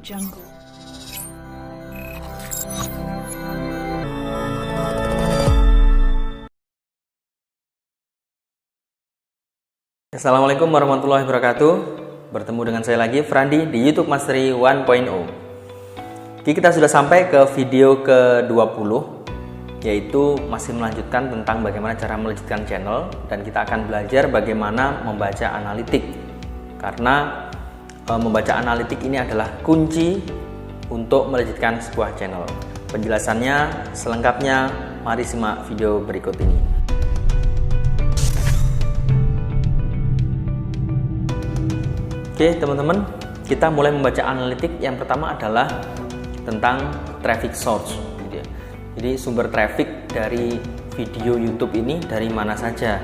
Jungle. Assalamualaikum warahmatullahi wabarakatuh. Bertemu dengan saya lagi, Frandi, di YouTube Mastery 1.0. Kita sudah sampai ke video ke-20, yaitu masih melanjutkan tentang bagaimana cara melejitkan channel, dan kita akan belajar bagaimana membaca analitik. Karena membaca analitik ini adalah kunci untuk melejitkan sebuah channel. Penjelasannya selengkapnya, mari simak video berikut ini. Oke teman-teman, kita mulai membaca analitik. Yang pertama adalah tentang traffic source gitu ya. Jadi sumber traffic dari video YouTube ini dari mana saja.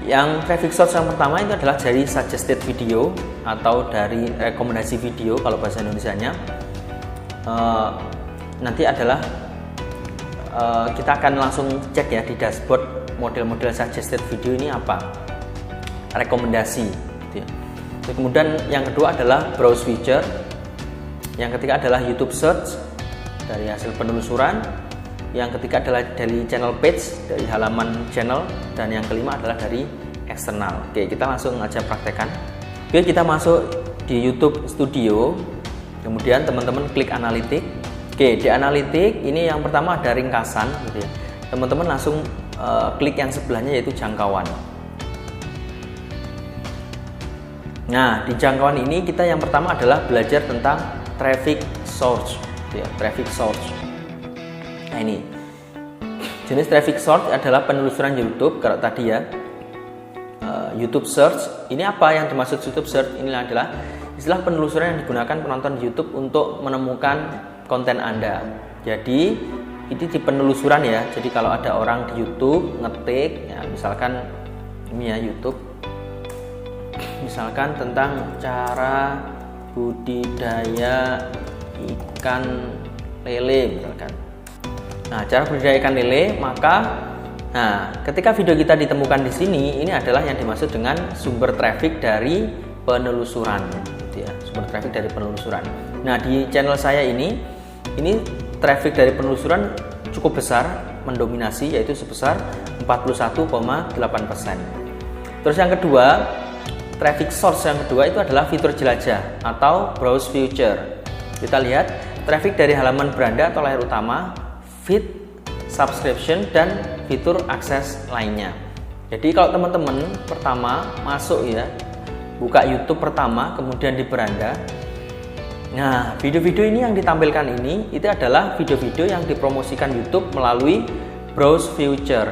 Yang traffic source yang pertama itu adalah dari suggested video atau dari rekomendasi video kalau bahasa Indonesianya. Nanti adalah kita akan langsung cek ya di dashboard model-model suggested video ini apa, rekomendasi gitu ya. Kemudian yang kedua adalah browse feature, yang ketiga adalah YouTube search dari hasil penelusuran, yang ketiga adalah dari channel page, dari halaman channel, dan yang kelima adalah dari eksternal. Oke, kita langsung aja praktekkan. Oke, kita masuk di YouTube Studio, kemudian teman-teman klik analitik. Oke, di analitik ini yang pertama ada ringkasan gitu ya. Teman-teman langsung klik yang sebelahnya yaitu jangkauan. Nah, di jangkauan ini kita yang pertama adalah belajar tentang traffic source ya, traffic source. Nah, ini jenis traffic source adalah penelusuran YouTube. Kalau tadi ya YouTube search, ini apa yang dimaksud YouTube search? Ini adalah istilah penelusuran yang digunakan penonton di YouTube untuk menemukan konten Anda. Jadi ini di penelusuran ya. Jadi kalau ada orang di YouTube ngetik ya, misalkan ini ya YouTube, misalkan tentang cara budidaya ikan lele misalkan. Nah, cara budidaya ikan lele, maka ketika video kita ditemukan di sini, ini adalah yang dimaksud dengan sumber traffic dari penelusuran gitu ya, sumber traffic dari penelusuran. Nah, di channel saya ini traffic dari penelusuran cukup besar, mendominasi, yaitu sebesar 41,8%. Terus yang kedua, traffic source yang kedua itu adalah fitur jelajah atau browse feature. Kita lihat traffic dari halaman beranda atau layar utama, feed, subscription, dan fitur akses lainnya. Jadi kalau teman-teman pertama masuk ya, buka YouTube pertama, kemudian di beranda. Nah, video-video ini yang ditampilkan ini itu adalah video-video yang dipromosikan YouTube melalui browse feature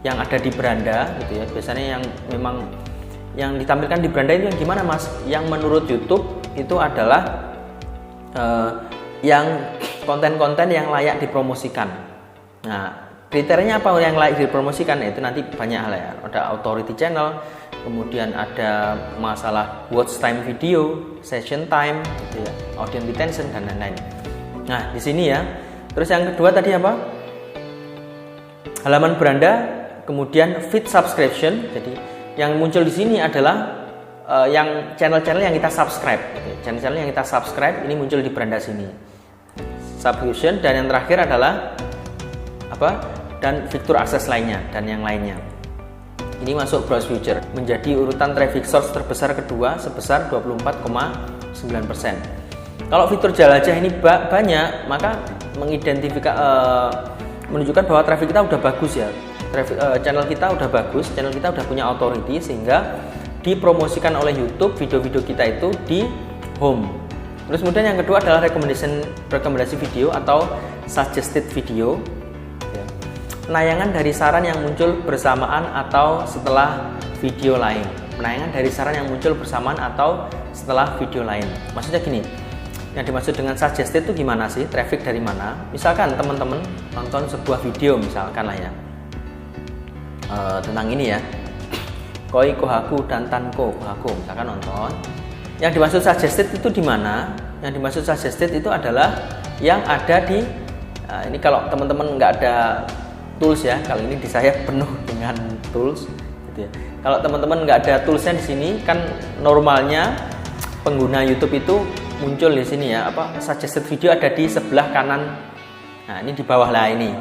yang ada di beranda gitu ya. Biasanya yang memang yang ditampilkan di beranda ini yang gimana Mas? Yang menurut YouTube itu adalah yang konten-konten yang layak dipromosikan. Nah, kriterianya apa yang layak dipromosikan? Itu nanti banyak hal ya. Ada authority channel, kemudian ada masalah watch time video, session time, gitu ya, audience retention, dan lain-lain. Nah, di sini ya. Terus yang kedua tadi apa? Halaman beranda, kemudian feed subscription. Jadi yang muncul di sini adalah yang channel-channel yang kita subscribe. Channel-channel yang kita subscribe ini muncul di beranda sini. Subscription, dan yang terakhir adalah apa? Dan fitur akses lainnya dan yang lainnya. Ini masuk browse feature, menjadi urutan traffic source terbesar kedua sebesar 24,9%. Kalau fitur jelajah ini banyak, maka menunjukkan bahwa traffic kita udah bagus ya. Channel kita udah bagus, channel kita udah punya authority, sehingga dipromosikan oleh YouTube video-video kita itu di home. Terus kemudian yang kedua adalah rekomendasi video atau suggested video. Penayangan dari saran yang muncul bersamaan atau setelah video lain. Penayangan dari saran yang muncul bersamaan atau setelah video lain. Maksudnya gini, yang dimaksud dengan suggested itu gimana sih? Traffic dari mana? Misalkan teman-teman nonton sebuah video misalkan lah ya, tentang ini ya, Koi Kohaku dan Tanko Kohaku, misalkan nonton. Yang dimaksud suggested itu di mana? Yang dimaksud suggested itu adalah yang ada di ini kalau teman-teman nggak ada tools ya, kali ini di saya penuh dengan tools gitu ya. Kalau teman-teman nggak ada toolsnya di sini, kan normalnya pengguna YouTube itu muncul di sini ya, suggested video ada di sebelah kanan. Nah, ini di bawah lah ini.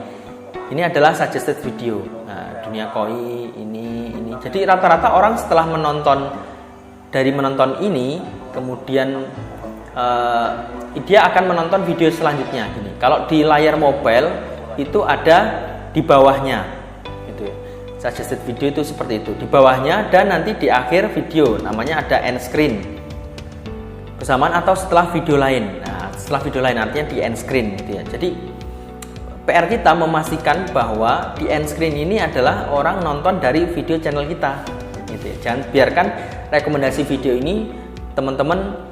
Ini adalah suggested video. Nah, dunia koi ini. Jadi rata-rata orang setelah menonton ini, kemudian dia akan menonton video selanjutnya. Gini. Kalau di layar mobile itu ada di bawahnya, gitu ya. Suggested video itu seperti itu. Di bawahnya dan nanti di akhir video namanya ada end screen. Bersamaan atau setelah video lain. Nah, setelah video lain artinya di end screen, gitu ya. Jadi PR kita memastikan bahwa di end screen ini adalah orang nonton dari video channel kita, gitu ya. Jangan biarkan rekomendasi video ini teman-teman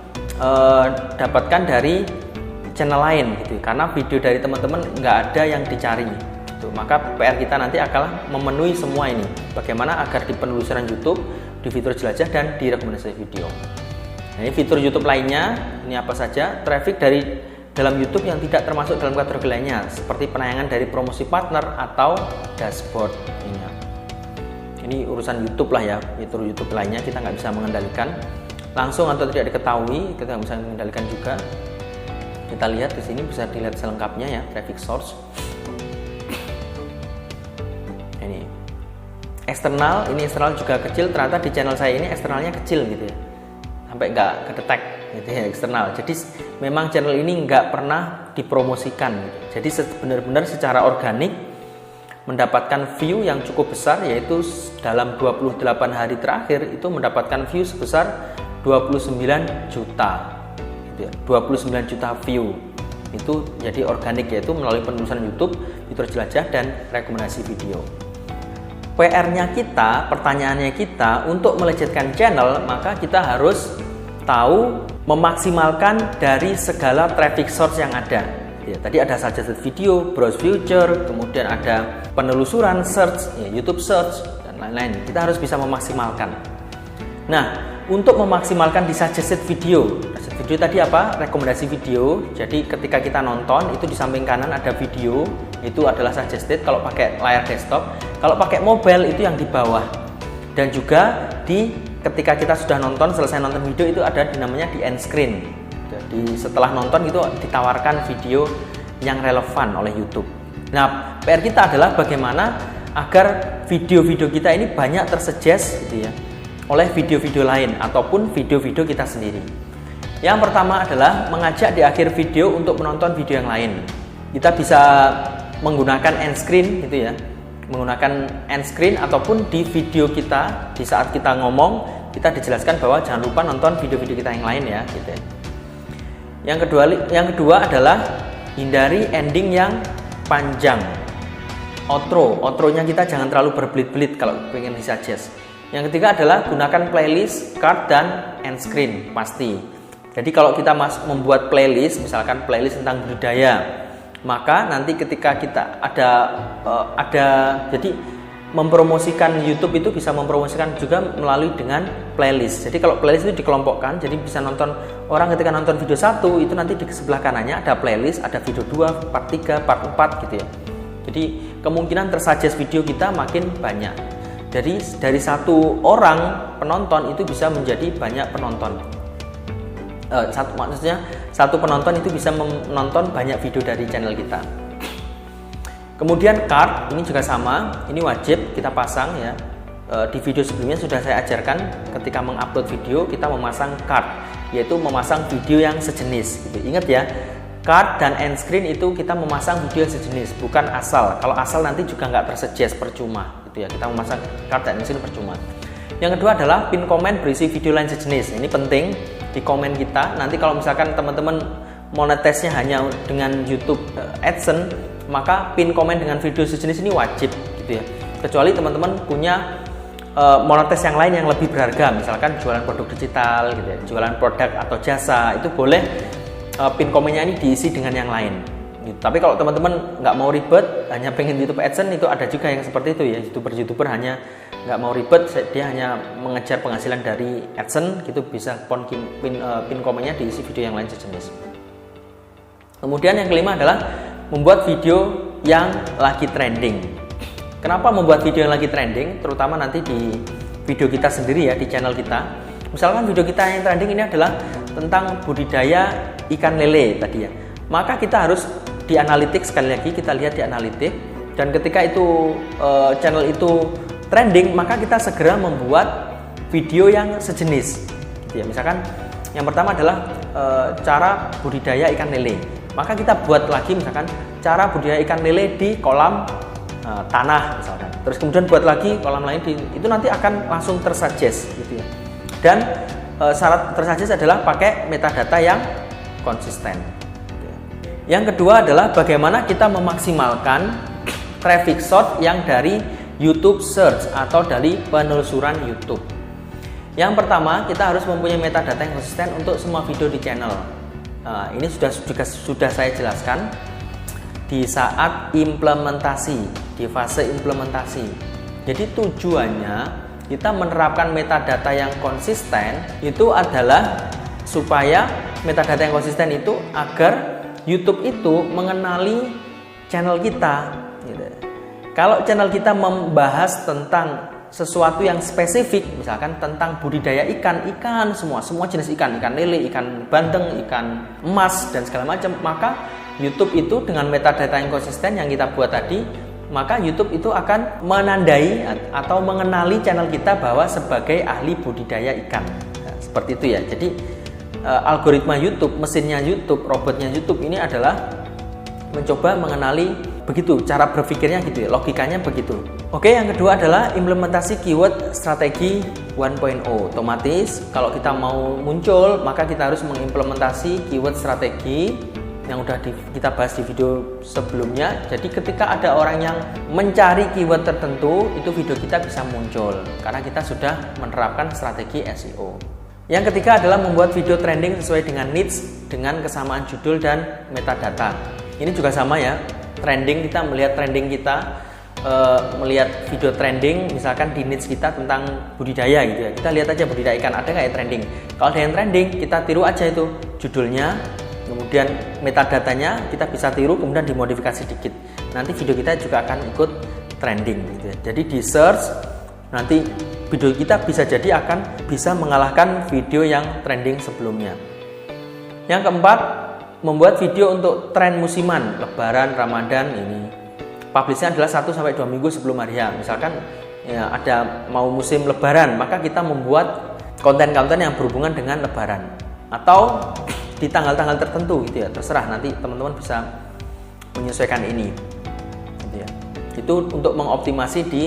dapatkan dari channel lain, gitu. Karena video dari teman-teman nggak ada yang dicari, gitu. Maka PR kita nanti akan memenuhi semua ini. Bagaimana agar di penelusuran YouTube, di fitur jelajah dan di rekomendasi video. Nah, ini fitur YouTube lainnya. Ini apa saja? Traffic dari dalam YouTube yang tidak termasuk dalam kategori lainnya, seperti penayangan dari promosi partner atau dashboard. Ini urusan YouTube lah ya, fitur YouTube lainnya kita nggak bisa mengendalikan langsung atau tidak diketahui, kita nggak bisa mengendalikan juga. Kita lihat di sini bisa dilihat selengkapnya ya, traffic source. Ini eksternal, ini eksternal juga kecil. Ternyata di channel saya ini eksternalnya kecil gitu ya, sampai nggak kedetek gitu ya, eksternal. Jadi memang channel ini nggak pernah dipromosikan gitu. Jadi benar-benar secara organik mendapatkan view yang cukup besar, yaitu dalam 28 hari terakhir itu mendapatkan view sebesar 29 juta gitu ya, 29 juta view. Itu jadi organik, yaitu melalui penelusuran YouTube, fitur jelajah dan rekomendasi video. PR-nya kita, pertanyaannya kita untuk melejetkan channel, maka kita harus tahu memaksimalkan dari segala traffic source yang ada. Ya, tadi ada suggested video, browse future, kemudian ada penelusuran, search, ya, YouTube search dan lain-lain. Kita harus bisa memaksimalkan. Nah, untuk memaksimalkan di suggested video tadi apa? Rekomendasi video. Jadi ketika kita nonton itu di samping kanan ada video, itu adalah suggested kalau pakai layar desktop. Kalau pakai mobile itu yang di bawah. Dan juga ketika kita sudah selesai nonton video itu ada namanya di end screen. Jadi setelah nonton itu ditawarkan video yang relevan oleh YouTube. Nah, PR kita adalah bagaimana agar video-video kita ini banyak tersuggest gitu ya oleh video-video lain ataupun video-video kita sendiri. Yang pertama adalah mengajak di akhir video untuk menonton video yang lain. Kita bisa menggunakan end screen gitu ya. Menggunakan end screen ataupun di video kita, di saat kita ngomong kita dijelaskan bahwa jangan lupa nonton video-video kita yang lain ya gitu ya. Yang kedua adalah hindari ending yang panjang. Outro-nya kita jangan terlalu berbelit-belit kalau pengen disuggest. Yang ketiga adalah gunakan playlist, card dan end screen pasti. Jadi kalau kita membuat playlist, misalkan playlist tentang budaya, maka nanti ketika kita jadi mempromosikan YouTube itu bisa mempromosikan juga melalui dengan playlist. Jadi kalau playlist itu dikelompokkan, jadi bisa nonton orang ketika nonton video 1 itu nanti di sebelah kanannya ada playlist, ada video 2, part 3, part 4 gitu ya. Jadi kemungkinan tersuggest video kita makin banyak. Jadi dari satu orang penonton itu bisa menjadi banyak penonton. Satu penonton itu bisa menonton banyak video dari channel kita. Kemudian card ini juga sama, ini wajib kita pasang ya. Di video sebelumnya sudah saya ajarkan ketika mengupload video kita memasang card, yaitu memasang video yang sejenis gitu. Ingat ya, card dan end screen itu kita memasang video yang sejenis, bukan asal. Kalau asal nanti juga nggak tersuggest, percuma gitu ya. Kita memasang card dan end screen percuma. Yang kedua adalah pin komen berisi video lain sejenis. Ini penting di komen kita. Nanti kalau misalkan teman-teman monetisnya hanya dengan YouTube AdSense, maka pin komen dengan video sejenis ini wajib gitu ya. Kecuali teman-teman punya monetis yang lain yang lebih berharga, misalkan jualan produk digital gitu ya, jualan produk atau jasa, itu boleh pin komennya ini diisi dengan yang lain gitu. Tapi kalau teman-teman nggak mau ribet, hanya pengen YouTube AdSense, itu ada juga yang seperti itu ya. YouTuber hanya nggak mau ribet, dia hanya mengejar penghasilan dari AdSense gitu, bisa pin komennya diisi video yang lain sejenis. Kemudian yang kelima adalah membuat video yang lagi trending. Kenapa membuat video yang lagi trending? Terutama nanti di video kita sendiri ya, di channel kita. Misalkan video kita yang trending ini adalah tentang budidaya ikan lele tadi ya. Maka kita harus di analitik, sekali lagi kita lihat di analitik, dan ketika itu channel itu trending, maka kita segera membuat video yang sejenis gitu ya. Misalkan yang pertama adalah cara budidaya ikan lele, maka kita buat lagi misalkan cara budidaya ikan lele di kolam tanah misalkan, terus kemudian buat lagi kolam lain itu nanti akan langsung tersuggest gitu ya. Dan syarat tersuggest adalah pakai metadata yang konsisten. Yang kedua adalah bagaimana kita memaksimalkan traffic source yang dari YouTube search atau dari penelusuran YouTube. Yang pertama, kita harus mempunyai metadata yang konsisten untuk semua video di channel. Nah, ini sudah saya jelaskan di saat implementasi, di fase implementasi. Jadi tujuannya kita menerapkan metadata yang konsisten itu adalah supaya metadata yang konsisten itu agar YouTube itu mengenali channel kita gitu. Kalau channel kita membahas tentang sesuatu yang spesifik, misalkan tentang budidaya ikan semua jenis ikan lele, ikan bandeng, ikan emas dan segala macam, maka YouTube itu dengan metadata yang konsisten yang kita buat tadi, maka YouTube itu akan menandai atau mengenali channel kita bahwa sebagai ahli budidaya ikan. Nah, seperti itu ya. Jadi algoritma YouTube, mesinnya YouTube, robotnya YouTube ini adalah mencoba mengenali begitu cara berpikirnya gitu ya, logikanya begitu. Oke, yang kedua adalah implementasi keyword strategi 1.0. Otomatis kalau kita mau muncul, maka kita harus mengimplementasi keyword strategi yang udah kita bahas di video sebelumnya. Jadi ketika ada orang yang mencari keyword tertentu, itu video kita bisa muncul karena kita sudah menerapkan strategi SEO. Yang ketiga adalah membuat video trending sesuai dengan niche dengan kesamaan judul dan metadata. Ini juga sama ya, trending, kita melihat trending kita, melihat video trending misalkan di niche kita tentang budidaya gitu ya. Kita lihat aja budidaya ikan ada nggak ya trending. Kalau ada yang trending, kita tiru aja itu judulnya, kemudian metadatanya kita bisa tiru, kemudian dimodifikasi dikit. Nanti video kita juga akan ikut trending gitu ya. Jadi di search, nanti video kita bisa jadi akan bisa mengalahkan video yang trending sebelumnya. Yang keempat, membuat video untuk tren musiman, Lebaran, Ramadan ini. Publishnya adalah 1-2 minggu sebelum hari H. Misalkan ya, ada mau musim Lebaran, maka kita membuat konten-konten yang berhubungan dengan Lebaran. Atau di tanggal-tanggal tertentu gitu ya, terserah, nanti teman-teman bisa menyesuaikan ini gitu ya. Itu untuk mengoptimasi di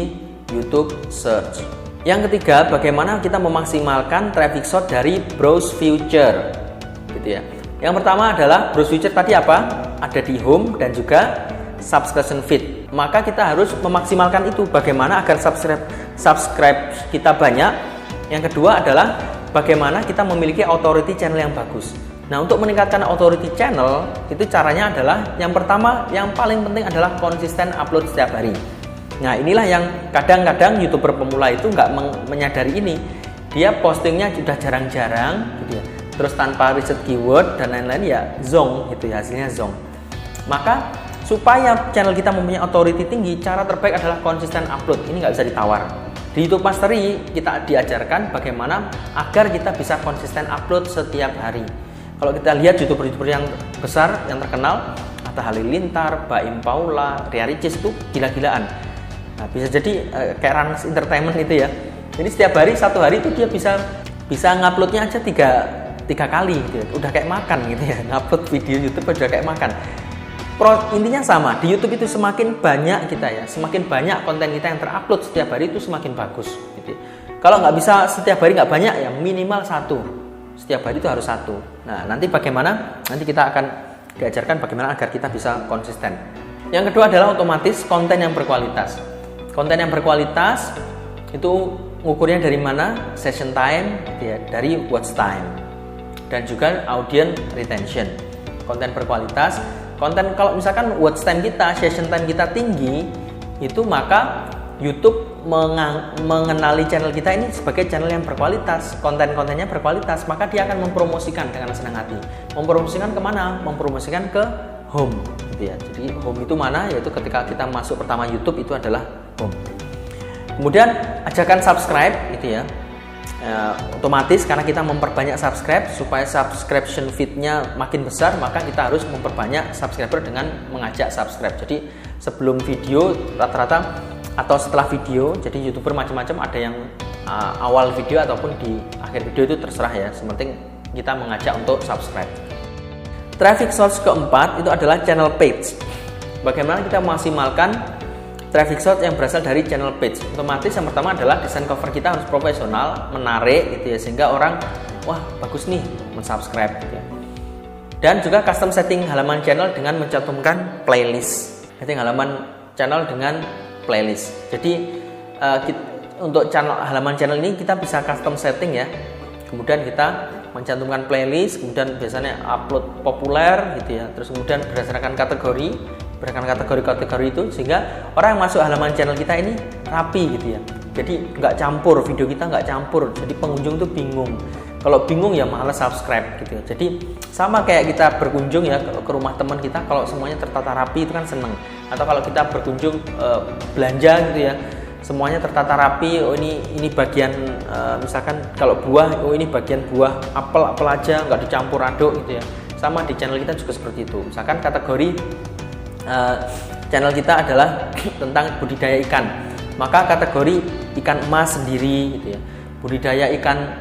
YouTube search. Yang ketiga, bagaimana kita memaksimalkan traffic source dari browse feature gitu ya. Yang pertama adalah browse feature tadi apa? Ada di home dan juga subscription feed. Maka kita harus memaksimalkan itu, bagaimana agar subscribe kita banyak. Yang kedua adalah bagaimana kita memiliki authority channel yang bagus. Nah, untuk meningkatkan authority channel itu caranya adalah yang pertama, yang paling penting adalah konsisten upload setiap hari. Nah, inilah yang kadang-kadang YouTuber pemula itu nggak menyadari ini. Dia postingnya sudah jarang-jarang gitu ya. Terus tanpa riset keyword dan lain-lain ya zong gitu ya, hasilnya zong. Maka supaya channel kita mempunyai authority tinggi, cara terbaik adalah konsisten upload. Ini nggak bisa ditawar. Di YouTube Mastery kita diajarkan bagaimana agar kita bisa konsisten upload setiap hari. Kalau kita lihat YouTuber-YouTuber yang besar, yang terkenal, Atta Halilintar, Baim Paula, Ria Ricis itu gila-gilaan. Nah, bisa jadi kayak Rans Entertainment itu ya. Jadi setiap hari, satu hari itu dia bisa nguploadnya aja tiga kali gitu ya. Udah kayak makan gitu ya, ngupload video YouTube udah kayak makan. Intinya sama, di YouTube itu semakin banyak kita ya, semakin banyak konten kita yang terupload setiap hari itu semakin bagus gitu ya. Kalau nggak bisa setiap hari, nggak banyak ya, minimal 1 setiap hari itu harus 1. Nah, nanti bagaimana? Nanti kita akan diajarkan bagaimana agar kita bisa konsisten. Yang kedua adalah otomatis konten yang berkualitas. Konten yang berkualitas itu ngukurnya dari mana? Session time gitu ya, dari watch time dan juga audience retention. Konten berkualitas, konten kalau misalkan watch time kita, session time kita tinggi, itu maka YouTube mengenali channel kita ini sebagai channel yang berkualitas, konten-kontennya berkualitas, maka dia akan mempromosikan dengan senang hati. Mempromosikan kemana? Mempromosikan ke home gitu ya. Jadi home itu mana? Yaitu ketika kita masuk pertama YouTube itu adalah home. Kemudian ajakan subscribe gitu ya. otomatis karena kita memperbanyak subscribe, supaya subscription feed-nya makin besar, maka kita harus memperbanyak subscriber dengan mengajak subscribe. Jadi sebelum video rata-rata atau setelah video, jadi YouTuber macam-macam, ada yang awal video ataupun di akhir video, itu terserah ya, sementing kita mengajak untuk subscribe. Traffic source keempat itu adalah channel page. Bagaimana kita memaksimalkan traffic source yang berasal dari channel page? Otomatis yang pertama adalah desain cover kita harus profesional, menarik gitu ya, sehingga orang wah bagus nih mensubscribe gitu ya. Dan juga custom setting halaman channel dengan mencantumkan playlist. Setting halaman channel dengan playlist. Jadi untuk halaman channel ini kita bisa custom setting ya. Kemudian kita mencantumkan playlist, kemudian biasanya upload populer gitu ya. Terus kemudian berdasarkan kategori itu, sehingga orang yang masuk halaman channel kita ini rapi gitu ya. Jadi nggak campur, video kita nggak campur, jadi pengunjung tuh bingung. Kalau bingung ya malas subscribe gitu ya. Jadi sama kayak kita berkunjung ya ke rumah teman kita, kalau semuanya tertata rapi itu kan seneng. Atau kalau kita berkunjung belanja gitu ya, semuanya tertata rapi. Oh ini bagian misalkan kalau buah, oh ini bagian buah apel aja, nggak dicampur aduk gitu ya. Sama di channel kita juga seperti itu. Misalkan kategori channel kita adalah tentang budidaya ikan, maka kategori ikan emas sendiri gitu ya, budidaya ikan,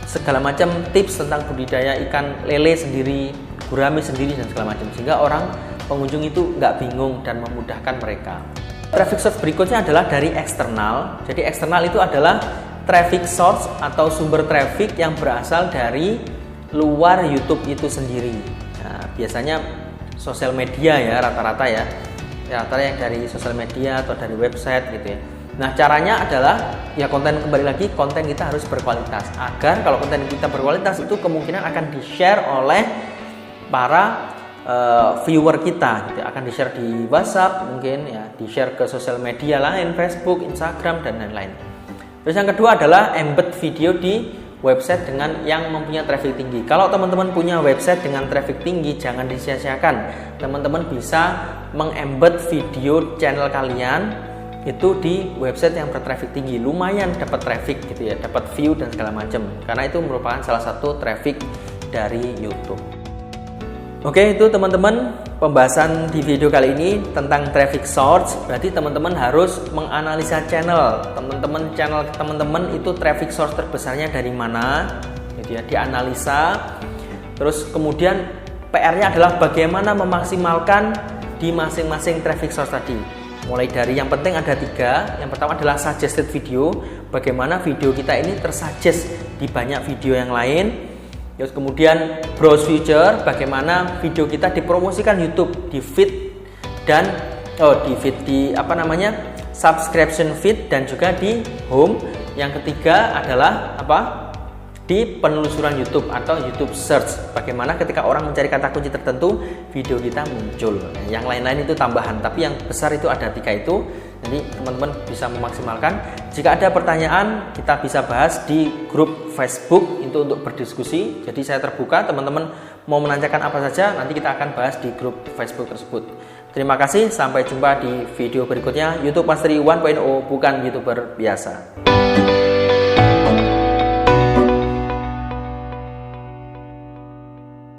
segala macam tips tentang budidaya ikan lele sendiri, gurame sendiri, dan segala macam, sehingga orang pengunjung itu nggak bingung dan memudahkan mereka. Traffic source berikutnya adalah dari eksternal. Jadi eksternal itu adalah traffic source atau sumber traffic yang berasal dari luar YouTube itu sendiri. Nah, biasanya sosial media ya, rata-rata yang dari sosial media atau dari website gitu ya. Nah, caranya adalah ya kembali lagi konten kita harus berkualitas, agar kalau konten kita berkualitas itu kemungkinan akan di-share oleh para viewer kita gitu. Akan di-share di WhatsApp, mungkin ya di-share ke sosial media lain, Facebook, Instagram, dan lain-lain. Terus yang kedua adalah embed video di website dengan yang mempunyai traffic tinggi. Kalau teman-teman punya website dengan traffic tinggi, jangan disia-siakan. Teman-teman bisa mengembed video channel kalian itu di website yang bertraffic tinggi. Lumayan dapat traffic gitu ya, dapat view dan segala macam. Karena itu merupakan salah satu traffic dari YouTube. Oke, itu teman-teman pembahasan di video kali ini tentang traffic source. Berarti teman-teman harus menganalisa channel teman-teman itu traffic source terbesarnya dari mana gitu ya, dianalisa. Terus kemudian PR-nya adalah bagaimana memaksimalkan di masing-masing traffic source tadi. Mulai dari yang penting ada 3. Yang pertama adalah suggested video, bagaimana video kita ini tersuggest di banyak video yang lain. Terus kemudian browse feature, bagaimana video kita dipromosikan YouTube di feed dan subscription feed dan juga di home. Yang ketiga adalah di penelusuran YouTube atau YouTube search, bagaimana ketika orang mencari kata kunci tertentu video kita muncul. Yang lain-lain itu tambahan, tapi yang besar itu ada 3 itu. Jadi teman-teman bisa memaksimalkan. Jika ada pertanyaan, kita bisa bahas di grup Facebook itu untuk berdiskusi. Jadi saya terbuka, teman-teman mau menanyakan apa saja, nanti kita akan bahas di grup Facebook tersebut. Terima kasih, sampai jumpa di video berikutnya. YouTube Mastery 1.0, bukan YouTuber biasa.